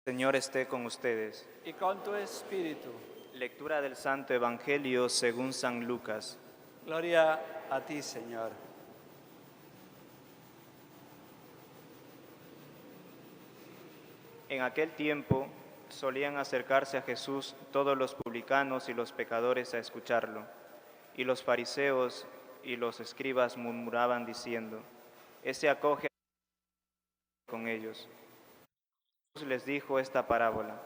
Señor esté con ustedes. y con tu espíritu. Lectura del Santo Evangelio según San Lucas. Gloria a ti, Señor. En aquel tiempo solían acercarse a Jesús todos los publicanos y los pecadores a escucharlo, y los fariseos y los escribas murmuraban diciendo: Ese acoge con ellos. Jesús les dijo esta parábola: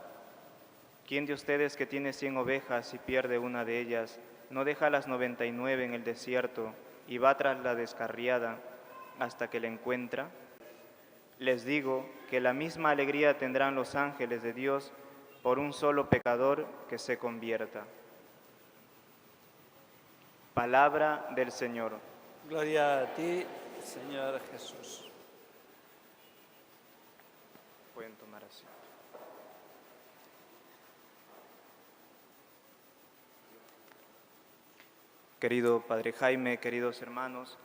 ¿Quién de ustedes que tiene 100 ovejas y pierde una de ellas, no deja las 99 en el desierto y va tras la descarriada hasta que la encuentra? Les digo que la misma alegría tendrán los ángeles de Dios por un solo pecador que se convierta. Palabra del Señor. Gloria a ti, Señor Jesús. Pueden tomar asiento. Querido Padre Jaime, queridos hermanos,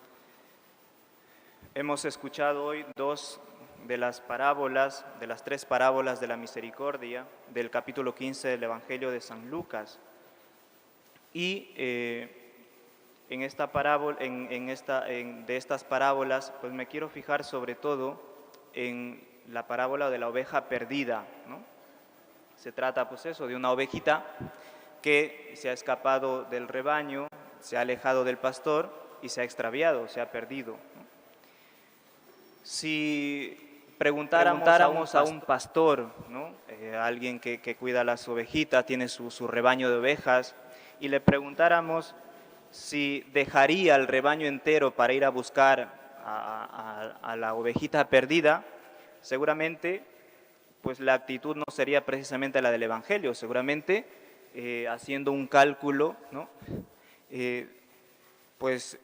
hemos escuchado hoy dos de las parábolas, de las tres parábolas de la misericordia del capítulo 15 del Evangelio de San Lucas. Y en esta parábola, de estas parábolas, pues me quiero fijar sobre todo en la parábola de la oveja perdida, ¿no? Se trata pues eso, de una ovejita que se ha escapado del rebaño, se ha alejado del pastor y se ha extraviado, se ha perdido, ¿no? Si preguntáramos a un pastor, ¿no? Alguien que cuida las ovejitas, tiene su rebaño de ovejas, y le preguntáramos si dejaría el rebaño entero para ir a buscar a la ovejita perdida, seguramente pues la actitud no sería precisamente la del Evangelio, seguramente haciendo un cálculo, ¿no? Pues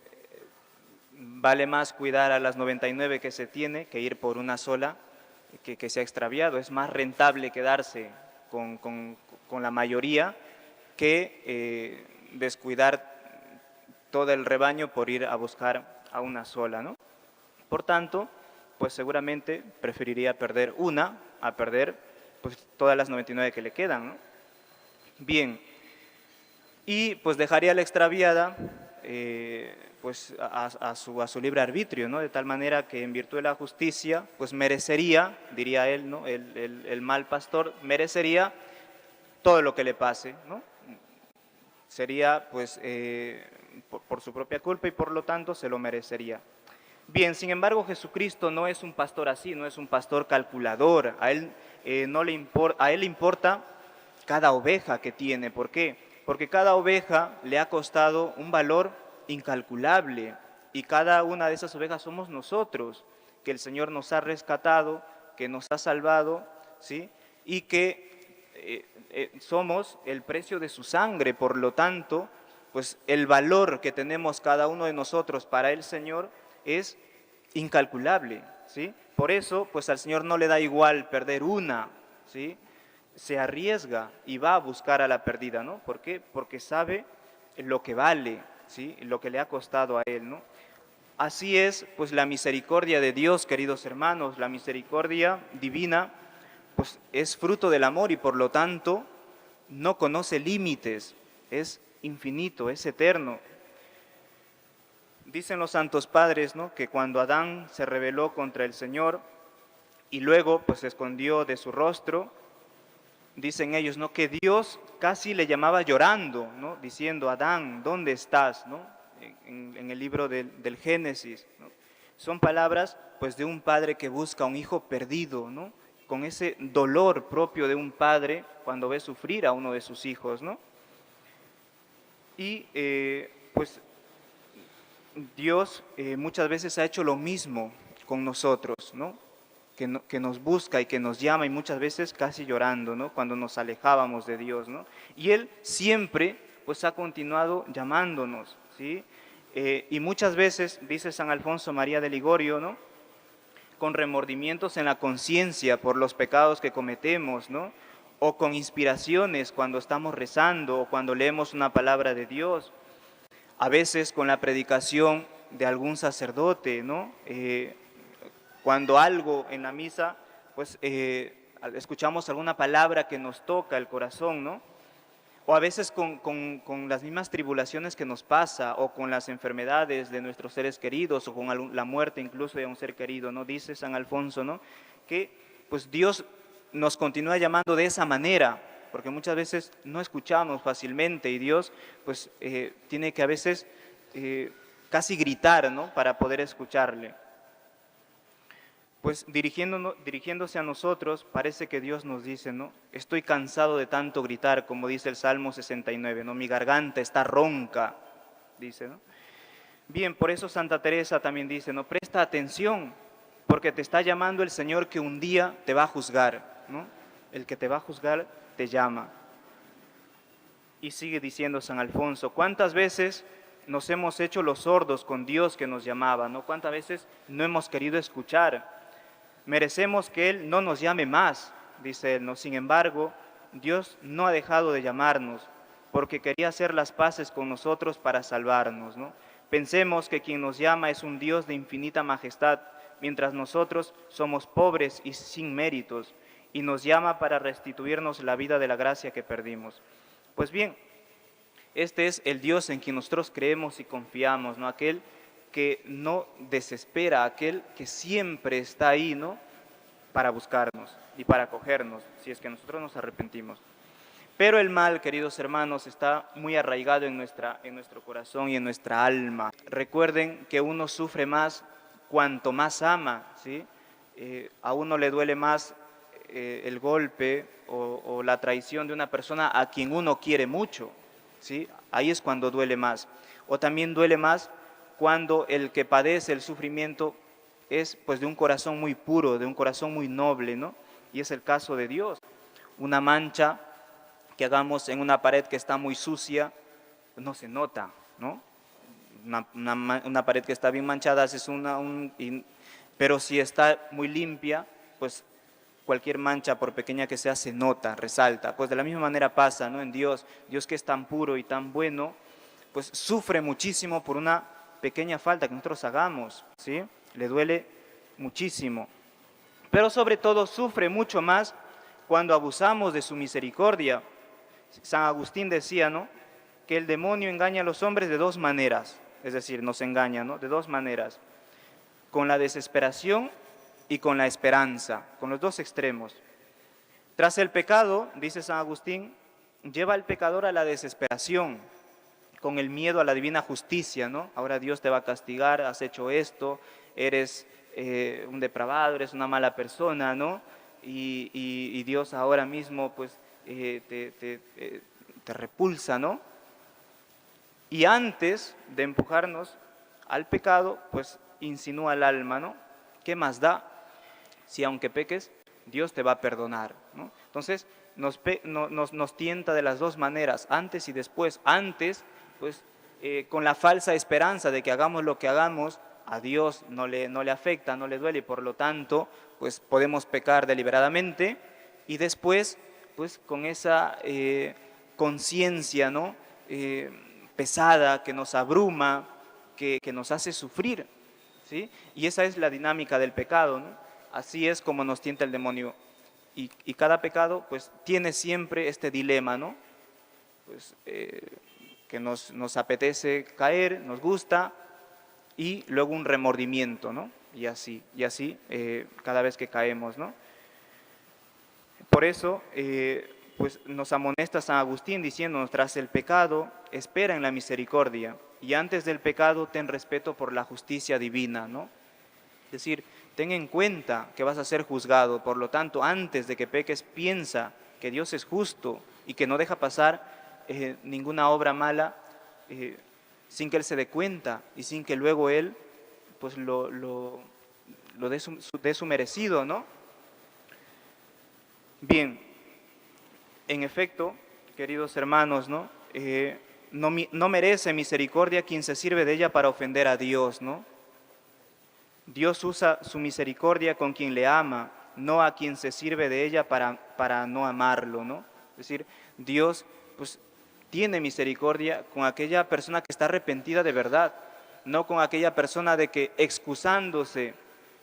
vale más cuidar a las 99 que se tiene que ir por una sola que se ha extraviado. Es más rentable quedarse con la mayoría que descuidar todo el rebaño por ir a buscar a una sola, ¿no? Por tanto, pues seguramente preferiría perder una a perder pues todas las 99 que le quedan, ¿no? Bien, y pues dejaría la extraviada pues a su libre arbitrio, ¿no? De tal manera que en virtud de la justicia pues merecería, diría él, ¿no? El mal pastor merecería todo lo que le pase, ¿no? Sería pues por su propia culpa y por lo tanto se lo merecería. Bien, sin embargo, Jesucristo no es un pastor así, no es un pastor calculador. A él, a él le importa cada oveja que tiene. ¿Por qué? Porque cada oveja le ha costado un valor incalculable y cada una de esas ovejas somos nosotros, que el Señor nos ha rescatado, que nos ha salvado, ¿sí? Y que somos el precio de su sangre. Por lo tanto, pues el valor que tenemos cada uno de nosotros para el Señor es incalculable, ¿sí? Por eso, pues al Señor no le da igual perder una, ¿sí? Se arriesga y va a buscar a la perdida, ¿no? ¿Por qué? Porque sabe lo que vale, ¿sí? Lo que le ha costado a Él, ¿no? Así es, pues la misericordia de Dios, queridos hermanos, la misericordia divina, pues es fruto del amor y por lo tanto no conoce límites, es infinito, es eterno. Dicen los santos padres, ¿no? Que cuando Adán se rebeló contra el Señor y luego pues se escondió de su rostro, dicen ellos, ¿no? Que Dios casi le llamaba llorando, ¿no? Diciendo: Adán, ¿dónde estás? ¿No? En el libro del Génesis, ¿no? Son palabras pues de un padre que busca a un hijo perdido, ¿no? Con ese dolor propio de un padre cuando ve sufrir a uno de sus hijos, ¿no? Y pues Dios muchas veces ha hecho lo mismo con nosotros, ¿no? Que nos busca y que nos llama y muchas veces casi llorando, ¿no? Cuando nos alejábamos de Dios, ¿no? Y Él siempre pues ha continuado llamándonos, ¿sí? Y muchas veces, dice San Alfonso María de Ligorio, ¿no? Con remordimientos en la conciencia por los pecados que cometemos, ¿no? O con inspiraciones cuando estamos rezando o cuando leemos una palabra de Dios. A veces con la predicación de algún sacerdote, ¿no? Cuando algo en la misa, pues escuchamos alguna palabra que nos toca el corazón, ¿no? O a veces con las mismas tribulaciones que nos pasa, o con las enfermedades de nuestros seres queridos, o con la muerte incluso de un ser querido, ¿no? Dice San Alfonso, ¿no? Que pues Dios nos continúa llamando de esa manera, porque muchas veces no escuchamos fácilmente y Dios pues tiene que a veces casi gritar, ¿no? Para poder escucharle. Pues dirigiéndose a nosotros, parece que Dios nos dice, ¿no? Estoy cansado de tanto gritar, como dice el Salmo 69, ¿no? Mi garganta está ronca, dice, ¿no? Bien, por eso Santa Teresa también dice, ¿no? Presta atención, porque te está llamando el Señor que un día te va a juzgar, ¿no? El que te va a juzgar te llama. Y sigue diciendo San Alfonso, ¿cuántas veces nos hemos hecho los sordos con Dios que nos llamaba, ¿no? ¿Cuántas veces no hemos querido escuchar? Merecemos que Él no nos llame más, dice él, ¿no? Sin embargo, Dios no ha dejado de llamarnos porque quería hacer las paces con nosotros para salvarnos, ¿no? Pensemos que quien nos llama es un Dios de infinita majestad, mientras nosotros somos pobres y sin méritos, y nos llama para restituirnos la vida de la gracia que perdimos. Pues bien, este es el Dios en quien nosotros creemos y confiamos, ¿no? Aquel que no desespera, aquel que siempre está ahí, ¿no? Para buscarnos y para acogernos, si es que nosotros nos arrepentimos. Pero el mal, queridos hermanos, está muy arraigado en nuestro corazón y en nuestra alma. Recuerden que uno sufre más cuanto más ama, ¿sí? A uno le duele más el golpe o la traición de una persona a quien uno quiere mucho, ¿sí? Ahí es cuando duele más. O también duele más cuando el que padece el sufrimiento es pues de un corazón muy puro, de un corazón muy noble, ¿no? Y es el caso de Dios. Una mancha que hagamos en una pared que está muy sucia, no se nota, ¿no? Una pared que está bien manchada, haces pero si está muy limpia, pues cualquier mancha, por pequeña que sea, se nota, resalta. Pues de la misma manera pasa, ¿no? En Dios, Dios que es tan puro y tan bueno, pues sufre muchísimo por una pequeña falta que nosotros hagamos, ¿sí? Le duele muchísimo. Pero sobre todo sufre mucho más cuando abusamos de su misericordia. San Agustín decía, ¿no? Que el demonio engaña a los hombres de dos maneras, es decir, nos engaña, ¿no? De dos maneras, con la desesperación y con la esperanza, con los dos extremos. Tras el pecado, dice San Agustín, lleva al pecador a la desesperación, con el miedo a la divina justicia, ¿no? Ahora Dios te va a castigar, has hecho esto, eres un depravado, eres una mala persona, ¿no? Y Dios ahora mismo, pues, te repulsa, ¿no? Y antes de empujarnos al pecado, pues, insinúa al alma, ¿no? ¿Qué más da? Si aunque peques, Dios te va a perdonar, ¿no? Entonces, nos tienta de las dos maneras, antes y después. Antes, pues con la falsa esperanza de que hagamos lo que hagamos, a Dios no le afecta, no le duele, y por lo tanto, pues podemos pecar deliberadamente, y después, pues con esa conciencia, ¿no? Pesada, que nos abruma, que nos hace sufrir, ¿sí? Y esa es la dinámica del pecado, ¿no? Así es como nos tienta el demonio. Y cada pecado, pues, tiene siempre este dilema, ¿no? Pues, que nos apetece caer, nos gusta, y luego un remordimiento, ¿no? Y así, cada vez que caemos, ¿no? Por eso, pues nos amonesta San Agustín diciéndonos, tras el pecado, espera en la misericordia, y antes del pecado, ten respeto por la justicia divina, ¿no? Es decir, ten en cuenta que vas a ser juzgado, por lo tanto, antes de que peques, piensa que Dios es justo y que no deja pasar ninguna obra mala sin que Él se dé cuenta y sin que luego Él pues lo dé su merecido, ¿no? Bien, en efecto, queridos hermanos, ¿no? No merece misericordia quien se sirve de ella para ofender a Dios, ¿no? Dios usa su misericordia con quien le ama, no a quien se sirve de ella para no amarlo, ¿no? Es decir, Dios pues tiene misericordia con aquella persona que está arrepentida de verdad, no con aquella persona de que excusándose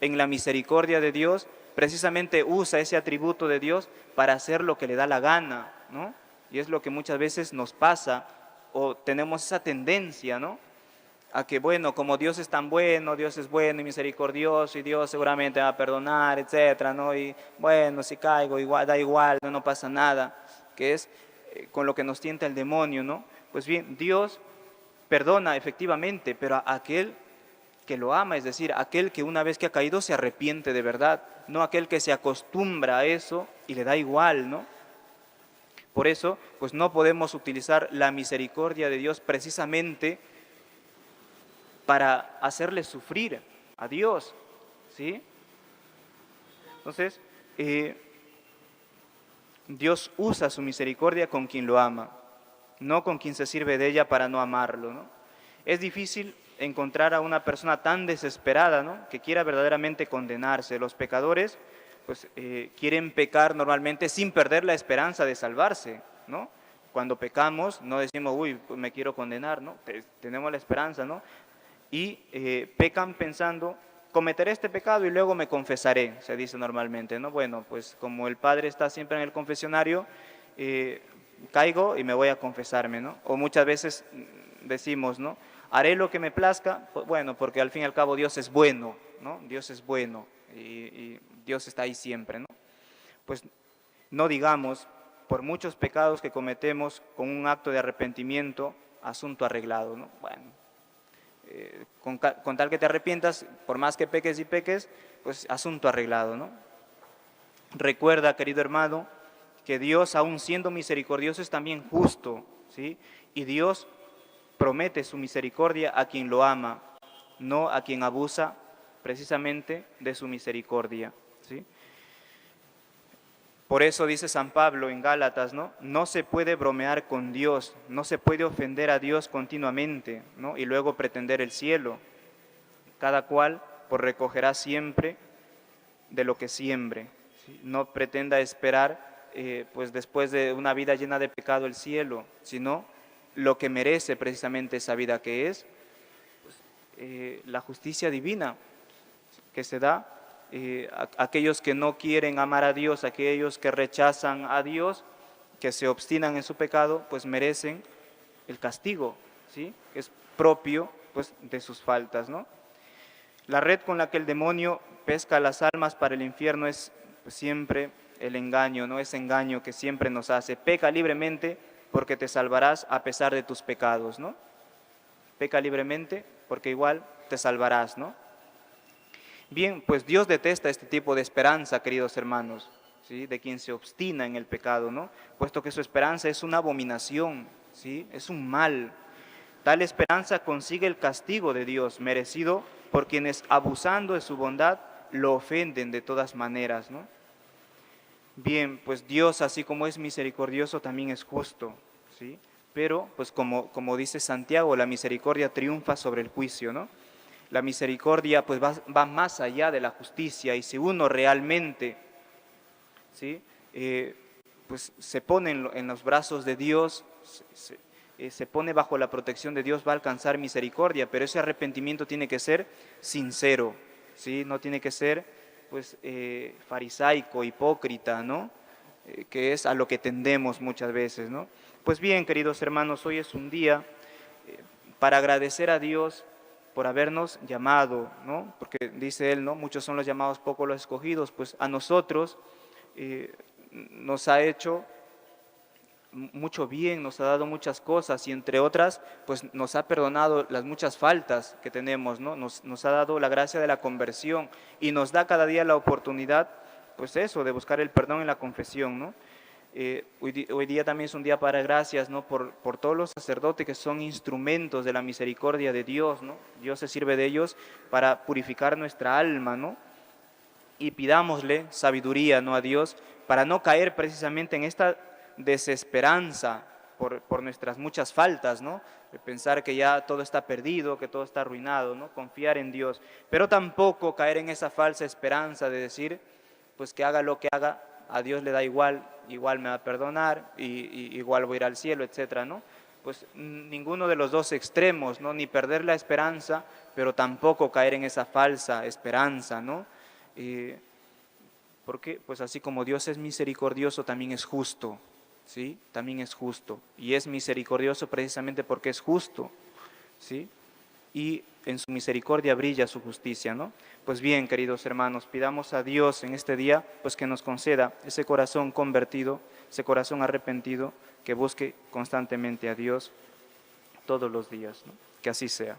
en la misericordia de Dios, precisamente usa ese atributo de Dios para hacer lo que le da la gana, ¿no? Y es lo que muchas veces nos pasa, o tenemos esa tendencia, ¿no? A que, bueno, como Dios es tan bueno, Dios es bueno y misericordioso, y Dios seguramente va a perdonar, etcétera, ¿no? Y bueno, si caigo, igual, da igual, no pasa nada, que es con lo que nos tienta el demonio, ¿no? Pues bien, Dios perdona efectivamente, pero a aquel que lo ama, es decir, aquel que una vez que ha caído se arrepiente de verdad, no aquel que se acostumbra a eso y le da igual, ¿no? Por eso, pues no podemos utilizar la misericordia de Dios precisamente para hacerle sufrir a Dios, ¿sí? Entonces, Dios usa su misericordia con quien lo ama, no con quien se sirve de ella para no amarlo, ¿no? Es difícil encontrar a una persona tan desesperada, ¿no?, que quiera verdaderamente condenarse. Los pecadores, pues, quieren pecar normalmente sin perder la esperanza de salvarse, ¿no? Cuando pecamos, no decimos, uy, pues me quiero condenar, ¿no? Tenemos la esperanza, ¿no? Y pecan pensando, cometeré este pecado y luego me confesaré, se dice normalmente, ¿no? Bueno, pues como el Padre está siempre en el confesionario, caigo y me voy a confesarme, ¿no? O muchas veces decimos, ¿no?, haré lo que me plazca, bueno, porque al fin y al cabo Dios es bueno, ¿no? Dios es bueno y Dios está ahí siempre, ¿no? Pues no digamos, por muchos pecados que cometemos con un acto de arrepentimiento, asunto arreglado, ¿no? Bueno, con tal que te arrepientas, por más que peques y peques, pues asunto arreglado, ¿no? Recuerda, querido hermano, que Dios, aun siendo misericordioso, es también justo, ¿sí? Y Dios promete su misericordia a quien lo ama, no a quien abusa precisamente de su misericordia, ¿sí? Por eso dice San Pablo en Gálatas, ¿no? No se puede bromear con Dios, no se puede ofender a Dios continuamente, ¿no?, y luego pretender el cielo. Cada cual pues recogerá siempre de lo que siembre, ¿sí? No pretenda esperar pues después de una vida llena de pecado el cielo, sino lo que merece precisamente esa vida, que es pues, la justicia divina que se da. Aquellos que no quieren amar a Dios, aquellos que rechazan a Dios, que se obstinan en su pecado, pues merecen el castigo, ¿sí?, que es propio pues de sus faltas, ¿no? La red con la que el demonio pesca las almas para el infierno es pues, siempre el engaño, ¿no? Ese engaño que siempre nos hace: peca libremente porque te salvarás a pesar de tus pecados, ¿no? Peca libremente porque igual te salvarás, ¿no? Bien, pues Dios detesta este tipo de esperanza, queridos hermanos, ¿sí?, de quien se obstina en el pecado, ¿no?, puesto que su esperanza es una abominación, ¿sí?, es un mal. Tal esperanza consigue el castigo de Dios, merecido por quienes, abusando de su bondad, lo ofenden de todas maneras, ¿no? Bien, pues Dios, así como es misericordioso, también es justo, ¿sí? Pero, pues como dice Santiago, la misericordia triunfa sobre el juicio, ¿no? La misericordia pues va más allá de la justicia, y si uno realmente, ¿sí?, pues se pone en los brazos de Dios, se pone bajo la protección de Dios, va a alcanzar misericordia, pero ese arrepentimiento tiene que ser sincero, ¿sí?, no tiene que ser pues farisaico, hipócrita, ¿no?, que es a lo que tendemos muchas veces, ¿no? Pues bien, queridos hermanos, hoy es un día para agradecer a Dios por habernos llamado, ¿no? Porque dice Él, ¿no?, muchos son los llamados, pocos los escogidos. Pues a nosotros nos ha hecho mucho bien, nos ha dado muchas cosas, y entre otras, pues nos ha perdonado las muchas faltas que tenemos, ¿no? Nos ha dado la gracia de la conversión y nos da cada día la oportunidad, pues eso, de buscar el perdón en la confesión, ¿no? Hoy día también es un día para gracias, ¿no?, por todos los sacerdotes que son instrumentos de la misericordia de Dios, ¿no? Dios se sirve de ellos para purificar nuestra alma, ¿no? Y pidámosle sabiduría, ¿no?, a Dios, para no caer precisamente en esta desesperanza por nuestras muchas faltas, ¿no?, de pensar que ya todo está perdido, que todo está arruinado, ¿no? Confiar en Dios, pero tampoco caer en esa falsa esperanza de decir, pues que haga lo que haga, a Dios le da igual, igual me va a perdonar y igual voy a ir al cielo, etcétera, ¿no? pues ninguno de los dos extremos, ¿no? Ni perder la esperanza, pero tampoco caer en esa falsa esperanza, ¿no? Porque pues así como Dios es misericordioso, también es justo, ¿sí? También es justo. Y es misericordioso precisamente porque es justo, ¿sí? Y en su misericordia brilla su justicia, ¿no? Pues bien, queridos hermanos, pidamos a Dios en este día, pues que nos conceda ese corazón convertido, ese corazón arrepentido, que busque constantemente a Dios todos los días, ¿no? Que así sea.